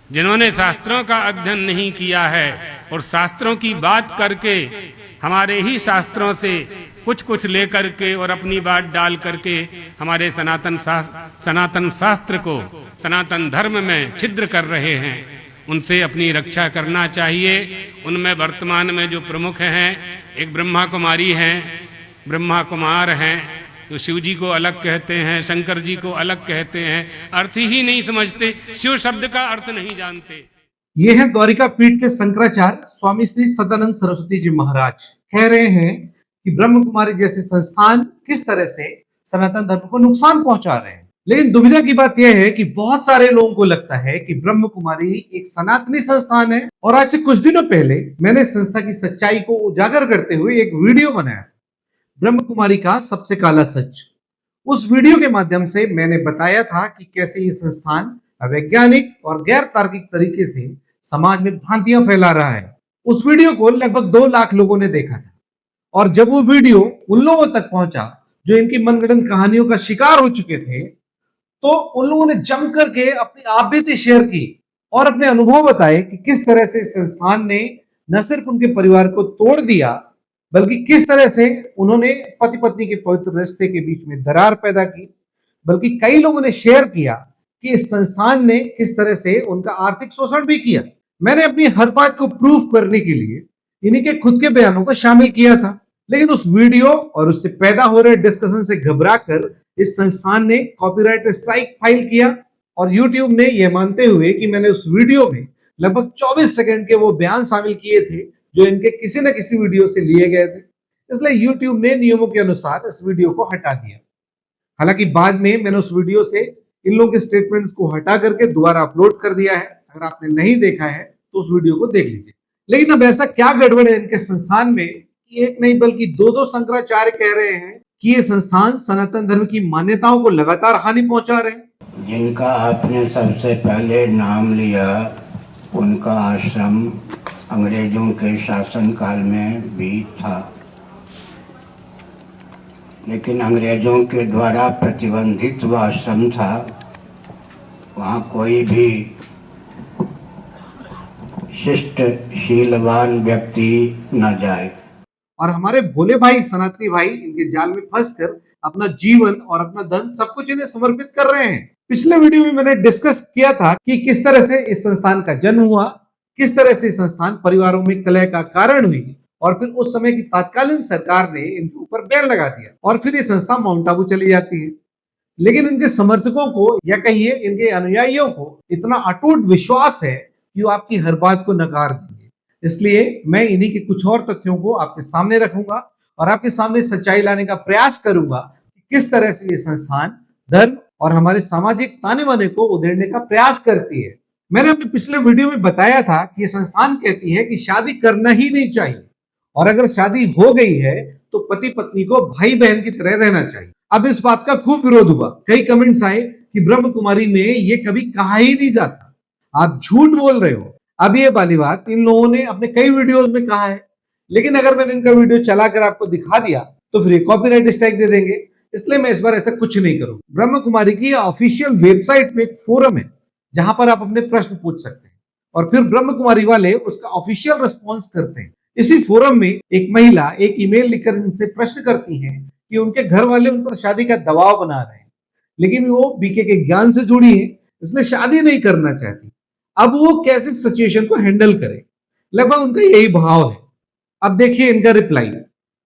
जिन्होंने शास्त्रों का अध्ययन नहीं किया है और शास्त्रों की बात करके हमारे ही शास्त्रों से कुछ कुछ लेकर के और अपनी बात डाल करके हमारे सनातन शास्त्र को, सनातन धर्म में छिद्र कर रहे हैं, उनसे अपनी रक्षा करना चाहिए। उनमें वर्तमान में जो प्रमुख हैं, एक ब्रह्मा कुमारी हैं, ब्रह्मा कुमार हैं, तो शिव जी को अलग कहते हैं, शंकर जी को अलग कहते हैं, अर्थ ही नहीं समझते, शिव शब्द का अर्थ नहीं जानते। ये है द्वारिका पीठ के शंकराचार्य स्वामी श्री सदानंद सरस्वती जी महाराज। कह रहे हैं कि ब्रह्म कुमारी जैसे संस्थान किस तरह से सनातन धर्म को नुकसान पहुंचा रहे हैं। लेकिन दुविधा की बात यह है कि बहुत सारे लोगों को लगता है कि ब्रह्म कुमारी एक सनातनी संस्थान है, और आज से कुछ दिनों पहले मैंने संस्था की सच्चाई को उजागर करते हुए एक वीडियो बनाया, ब्रह्म कुमारी का सबसे काला सच। उस वीडियो के माध्यम से मैंने बताया था कि कैसे ये संस्थान अवैज्ञानिक और गैर तार्किक तरीके से समाज में भ्रांतियां फैला रहा है। उस वीडियो को लगभग 2 लाख लोगों ने देखा था, और जब वो वीडियो उन लोगों तक पहुंचा जो इनकी मनगढ़ंत कहानियों का शिकार हो चुके थे, तो उन लोगों ने जम करके अपनी आप बीती शेयर की और अपने अनुभव बताए कि किस तरह से इस संस्थान ने न सिर्फ उनके परिवार को तोड़ दिया, बल्कि किस तरह से उन्होंने पति पत्नी के पवित्र रिश्ते के बीच में दरार पैदा की। बल्कि कई लोगों ने शेयर किया कि इस संस्थान ने किस तरह से उनका आर्थिक शोषण भी किया। मैंने अपनी हर बात को प्रूफ करने के लिए इन्हीं के खुद के बयानों को शामिल किया था, लेकिन उस वीडियो और उससे पैदा हो रहे डिस्कशन से घबराकर इस संस्थान ने कॉपीराइट स्ट्राइक फाइल किया, और YouTube ने यह मानते हुए कि मैंने उस वीडियो में लगभग 24 सेकंड के वो बयान शामिल किए थे जो इनके किसी न किसी वीडियो से लिए गए थे, इसलिए YouTube ने नियमों के अनुसार इस वीडियो को हटा दिया। हालांकि बाद में मैंने उस वीडियो से इन लोगों के स्टेटमेंट्स को हटा करके दोबारा अपलोड कर दिया है। अगर आपने नहीं देखा है तो उस वीडियो को देख लीजिए। लेकिन अब ऐसा क्या गड़बड़ है इनके संस्थान में कि एक नहीं बल्कि दो शंकराचार्य कह रहे हैं कि ये संस्थान सनातन धर्म की मान्यताओं को लगातार हानि पहुंचा रहे हैं। जिनका आपने सबसे पहले नाम लिया, उनका आश्रम अंग्रेजों के शासन काल में भी था, लेकिन अंग्रेजों के द्वारा प्रतिबंधित वह आश्रम था। वहाँ कोई भी शिष्ट शीलवान व्यक्ति न जाए। और हमारे भोले भाई सनातनी भाई इनके जाल में फंसकर अपना जीवन और अपना धन सब कुछ इन्हें समर्पित कर रहे हैं। पिछले वीडियो में मैंने डिस्कस किया था कि किस तरह से इस संस्थान का जन्म हुआ, किस तरह से संस्थान परिवारों में कलह का कारण हुई, और फिर उस समय की तत्कालीन सरकार ने इनके ऊपर बैन लगा दिया, और फिर ये संस्था माउंट आबू चली जाती है। लेकिन इनके समर्थकों को या कहिए इनके अनुयायियों को इतना अटूट विश्वास है कि वो आपकी हर बात को नकार देंगे। इसलिए मैं इन्हीं के कुछ और तथ्यों को आपके सामने रखूंगा और आपके सामने सच्चाई लाने का प्रयास करूंगा कि किस तरह से ये संस्थान धर्म और हमारे सामाजिक ताने बाने को उधेड़ने का प्रयास करती है। मैंने अपने पिछले वीडियो में बताया था कि ये संस्थान कहती है कि शादी करना ही नहीं चाहिए, और अगर शादी हो गई है तो पति पत्नी को भाई बहन की तरह रहना चाहिए। अब इस बात का खूब विरोध हुआ, कई कमेंट्स आए कि ब्रह्म कुमारी में ये कभी कहा ही नहीं जाता, आप झूठ बोल रहे हो। अब ये वाली बात इन लोगों ने अपने कई वीडियोस में कहा है, लेकिन अगर मैंने इनका वीडियो चलाकर आपको दिखा दिया तो फिर ये कॉपीराइट स्ट्राइक दे देंगे, इसलिए मैं इस बार ऐसा कुछ नहीं करूंगा। ब्रह्म कुमारी की ऑफिशियल वेबसाइट में एक फोरम है जहां पर आप अपने प्रश्न पूछ सकते हैं, और फिर ब्रह्म कुमारी वाले उसका ऑफिशियल रिस्पॉन्स करते हैं। इसी फोरम में एक महिला एक ईमेल लिखकर इनसे प्रश्न करती है कि उनके घर वाले उन पर शादी का दबाव बना रहे हैं, लेकिन वो बीके के ज्ञान से जुड़ी है, इसलिए शादी नहीं करना चाहती। अब वो कैसे सिचुएशन को हैंडल करे, लगभग उनका यही भाव है। अब देखिए इनका रिप्लाई।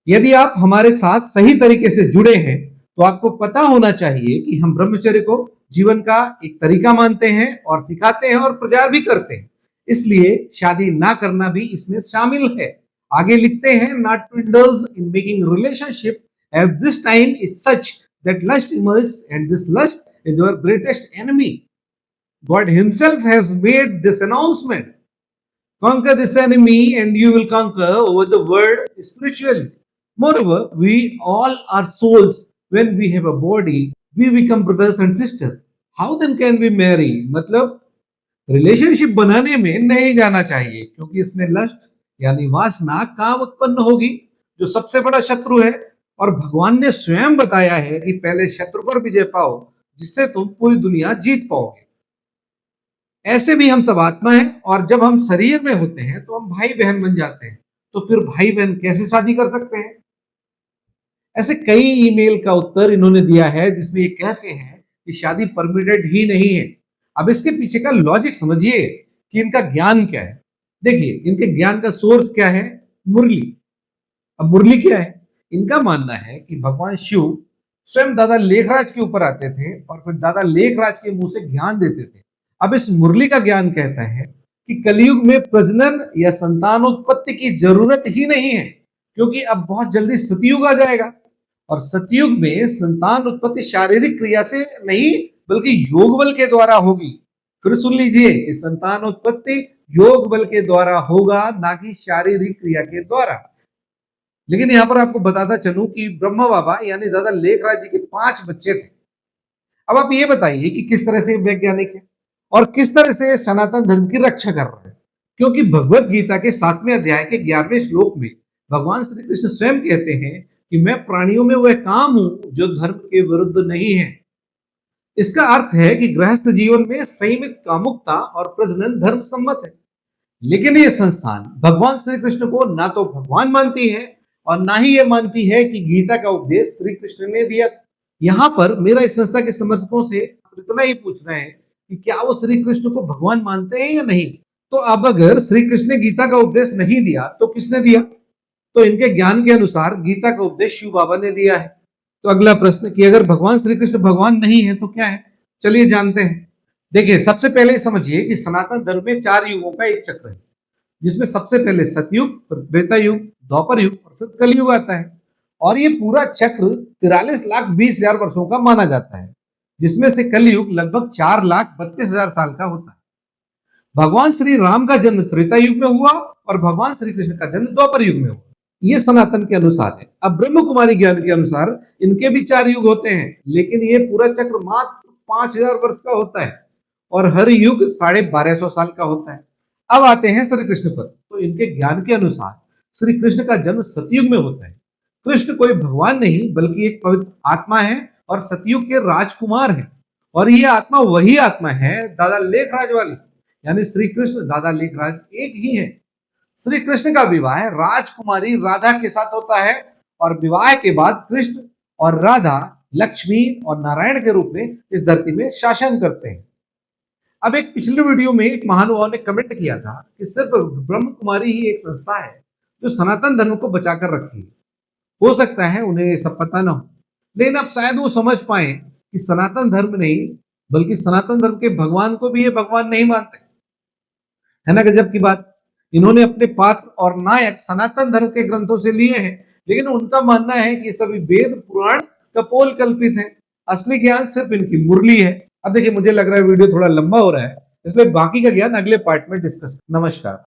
यदि आप हमारे साथ सही तरीके से जुड़े हैं तो आपको पता होना चाहिए कि हम ब्रह्मचर्य को जीवन का एक तरीका मानते हैं और सिखाते हैं और प्रचार भी करते हैं, इसलिए शादी ना करना भी इसमें शामिल है। आगे लिखते हैं, not to indulge in making relationship as this time is such that lust emerge and this lust is your greatest enemy. God himself has made this announcement. Conquer this enemy and you will conquer over the world spiritually. Moreover, we all are souls. When we have a body, we become brothers and sisters. How then can we marry? मतलब relationship बनाने में नहीं जाना चाहिए, क्योंकि इसमें lust यानी वासना काम उत्पन्न होगी जो सबसे बड़ा शत्रु है, और भगवान ने स्वयं बताया है कि पहले शत्रु पर विजय पाओ जिससे तुम पूरी दुनिया जीत पाओगे। ऐसे भी हम सब आत्मा हैं और जब हम शरीर में होते हैं तो हम भाई बहन बन जाते हैं। तो फिर भाई बहन कैसे शादी कर सकते हैं? ऐसे कई ईमेल का उत्तर इन्होंने दिया है जिसमें ये कहते हैं कि शादी परमिटेड ही नहीं है। अब इसके पीछे का लॉजिक समझिए कि इनका ज्ञान क्या है। देखिए, इनके ज्ञान का सोर्स क्या है? मुरली। अब मुरली क्या है? इनका मानना है कि भगवान शिव स्वयं दादा लेखराज के ऊपर आते थे और फिर दादा लेखराज के मुंह से ज्ञान देते थे। अब इस मुरली का ज्ञान कहता है कि कलयुग में प्रजनन या संतानोत्पत्ति की जरूरत ही नहीं है, क्योंकि अब बहुत जल्दी सतयुग आ जाएगा और सतयुग में संतान उत्पत्ति शारीरिक क्रिया से नहीं बल्कि योग बल के द्वारा होगी। फिर सुन लीजिए कि संतान उत्पत्ति योग बल के द्वारा होगा, ना कि शारीरिक क्रिया के द्वारा। लेकिन यहां पर आपको बताता चलूं कि ब्रह्मा बाबा यानी दादा लेखराज जी के 5 बच्चे थे। अब आप ये बताइए कि किस तरह से वैज्ञानिक है और किस तरह से सनातन धर्म की रक्षा कर रहे हैं। क्योंकि भगवत गीता के 7वें अध्याय के 11वें श्लोक में भगवान श्री कृष्ण स्वयं कहते हैं कि मैं प्राणियों में वह काम हूं जो धर्म के विरुद्ध नहीं है। इसका अर्थ है कि गृहस्थ जीवन में संयमित कामुकता और प्रजनन धर्म सम्मत है। लेकिन ये संस्थान भगवान श्री कृष्ण को ना तो भगवान मानती है और ना ही ये मानती है कि गीता का उपदेश श्री कृष्ण ने दिया। यहाँ पर मेरा इस संस्था के समर्थकों से इतना ही पूछना है कि क्या वो श्री कृष्ण को भगवान मानते हैं या नहीं। तो अब अगर श्री कृष्ण ने गीता का उपदेश नहीं दिया तो किसने दिया? तो इनके ज्ञान के अनुसार गीता का उपदेश शिव बाबा ने दिया है। तो अगला प्रश्न कि अगर भगवान श्री कृष्ण भगवान नहीं है तो क्या है? चलिए जानते हैं। देखिए, सबसे पहले समझिए कि सनातन धर्म में 4 युगों का एक चक्र है, जिसमें सबसे पहले सतयुग, फिर त्रेता युग, द्वापर युग और फिर कलयुग आता है। और ये पूरा चक्र 43,20,000 वर्षों का माना जाता है, जिसमें से कलयुग लगभग 4,32,000 साल का होता है। भगवान श्री राम का जन्म त्रेता युग में हुआ और भगवान श्री कृष्ण का जन्म द्वापर युग में हुआ। ये सनातन के अनुसार है। अब ब्रह्म कुमारी ज्ञान के अनुसार इनके भी 4 युग होते हैं, लेकिन ये पूरा चक्र मात्र 5,000 वर्ष का होता है और हर युग 1250 साल का होता है। अब आते हैं श्री कृष्ण पर। तो इनके ज्ञान के अनुसार श्री कृष्ण का जन्म सतयुग में होता है। कृष्ण कोई भगवान नहीं बल्कि एक पवित्र आत्मा है और सतयुग के राजकुमार है। और ये आत्मा वही आत्मा है दादा लेखराज वाली, यानी श्री कृष्ण दादा लेखराज एक ही है। श्री कृष्ण का विवाह राजकुमारी राधा के साथ होता है और विवाह के बाद कृष्ण और राधा लक्ष्मी और नारायण के रूप में इस धरती में शासन करते हैं। अब एक पिछले वीडियो में एक महानुभाव ने कमेंट किया था कि सिर्फ ब्रह्म कुमारी ही एक संस्था है जो सनातन धर्म को बचाकर रखी है। हो सकता है उन्हें ये सब पता ना हो, लेकिन अब शायद वो समझ पाए कि सनातन धर्म नहीं बल्कि सनातन धर्म के भगवान को भी ये भगवान नहीं मानते। है ना गजब की बात। इन्होंने अपने पात्र और नायक सनातन धर्म के ग्रंथों से लिए हैं, लेकिन उनका मानना है कि सभी वेद पुराण कपोल कल्पित है। असली ज्ञान सिर्फ इनकी मुरली है। अब देखिए, मुझे लग रहा है वीडियो थोड़ा लंबा हो रहा है, इसलिए बाकी का ज्ञान अगले पार्ट में डिस्कस। नमस्कार।